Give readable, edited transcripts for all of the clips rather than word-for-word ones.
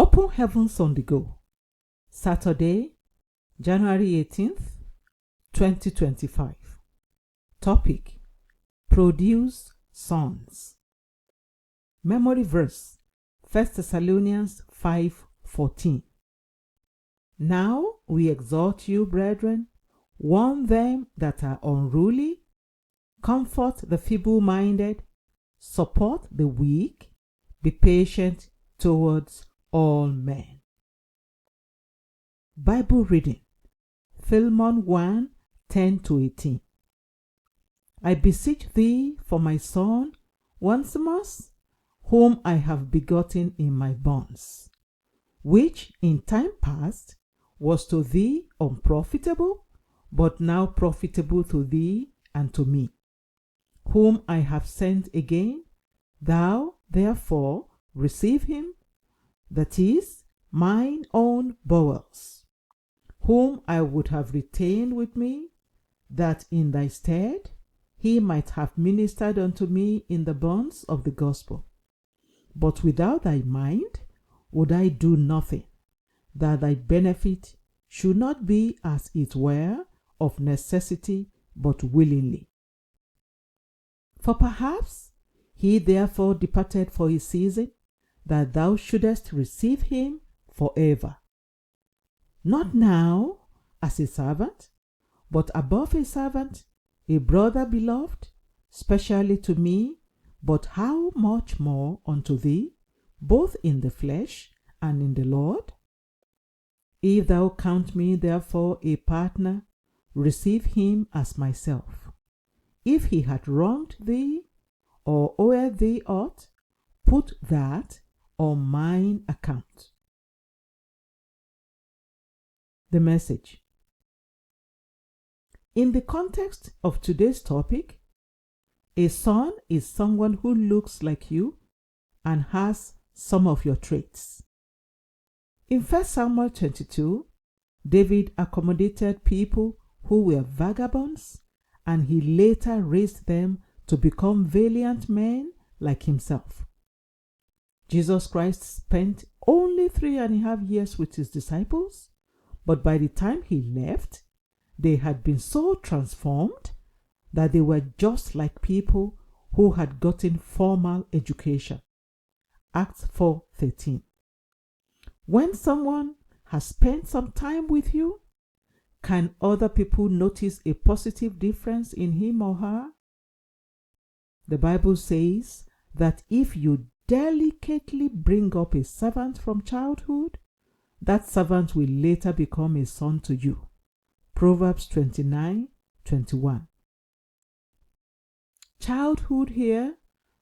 Open Heavens on the Go. Saturday, January 18th, 2025. Topic: Produce sons. Memory verse: 1 Thessalonians 5:14. Now we exhort you, brethren, warn them that are unruly, comfort the feeble-minded, support the weak, be patient towards all men. Bible reading: Philemon 1:10-18. I beseech thee for my son Onesimus, whom I have begotten in my bonds, which in time past was to thee unprofitable, but now profitable to thee and to me, whom I have sent again. Thou therefore receive him, that is, mine own bowels, whom I would have retained with me, that in thy stead he might have ministered unto me in the bonds of the gospel. But without thy mind would I do nothing, that thy benefit should not be as it were of necessity, but willingly. For perhaps he therefore departed for a season, that thou shouldest receive him forever. Not now as a servant, but above a servant, a brother beloved, specially to me, but how much more unto thee, both in the flesh and in the Lord? If thou count me therefore a partner, receive him as myself. If he had wronged thee, or owed thee aught, put that on mine account. The Message. In the context of today's topic, a son is someone who looks like you and has some of your traits. In 1 Samuel 22, David accommodated people who were vagabonds, and he later raised them to become valiant men like himself. Jesus Christ spent only 3.5 years with his disciples, but by the time he left, they had been so transformed that they were just like people who had gotten formal education. Acts 4:13. When someone has spent some time with you, can other people notice a positive difference in him or her? The Bible says that if you delicately bring up a servant from childhood, that servant will later become a son to you. Proverbs 29:21. Childhood here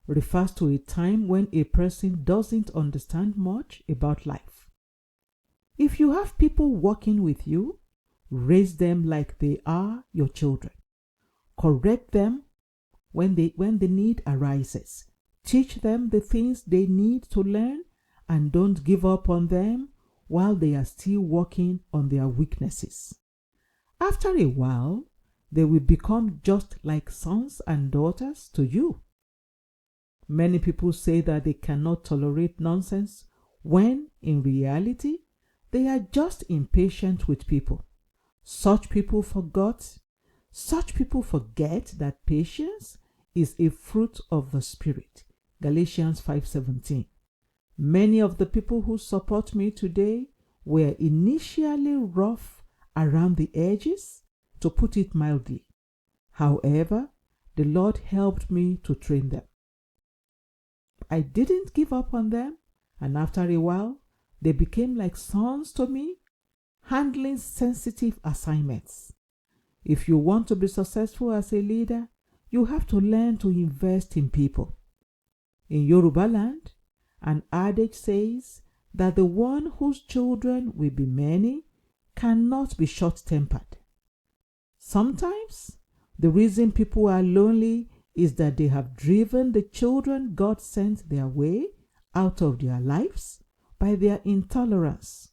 refers to a time when a person doesn't understand much about life. If you have people working with you, raise them like they are your children. Correct them when the need arises. Teach them the things they need to learn, and don't give up on them while they are still working on their weaknesses. After a while, they will become just like sons and daughters to you. Many people say that they cannot tolerate nonsense when, in reality, they are just impatient with people. Such people forget that patience is a fruit of the Spirit. Galatians 5:17. Many of the people who support me today were initially rough around the edges, to put it mildly. However, the Lord helped me to train them. I didn't give up on them, and after a while, they became like sons to me, handling sensitive assignments. If you want to be successful as a leader, you have to learn to invest in people. In Yoruba land, an adage says that the one whose children will be many cannot be short-tempered. Sometimes, the reason people are lonely is that they have driven the children God sent their way out of their lives by their intolerance.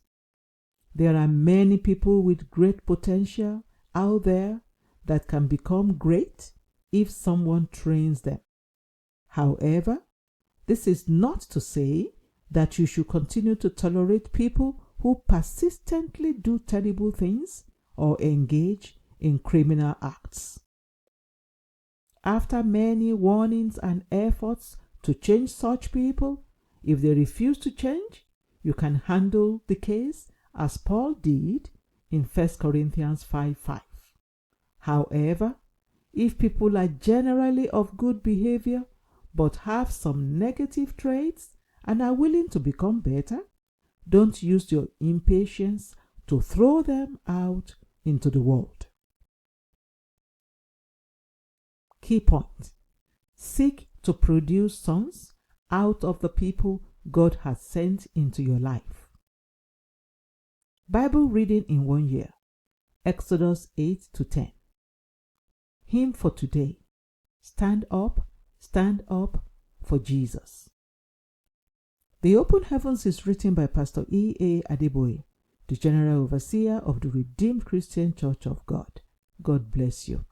There are many people with great potential out there that can become great if someone trains them. However, this is not to say that you should continue to tolerate people who persistently do terrible things or engage in criminal acts. After many warnings and efforts to change such people, if they refuse to change, you can handle the case as Paul did in 1 Corinthians 5:5. However, if people are generally of good behavior but have some negative traits and are willing to become better, don't use your impatience to throw them out into the world. Key point: seek to produce sons out of the people God has sent into your life. Bible reading in 1 year: Exodus 8-10. Hymn for today: stand up for Jesus. The Open Heavens is written by Pastor E.A. Adeboye, the General Overseer of the Redeemed Christian Church of God. God bless you.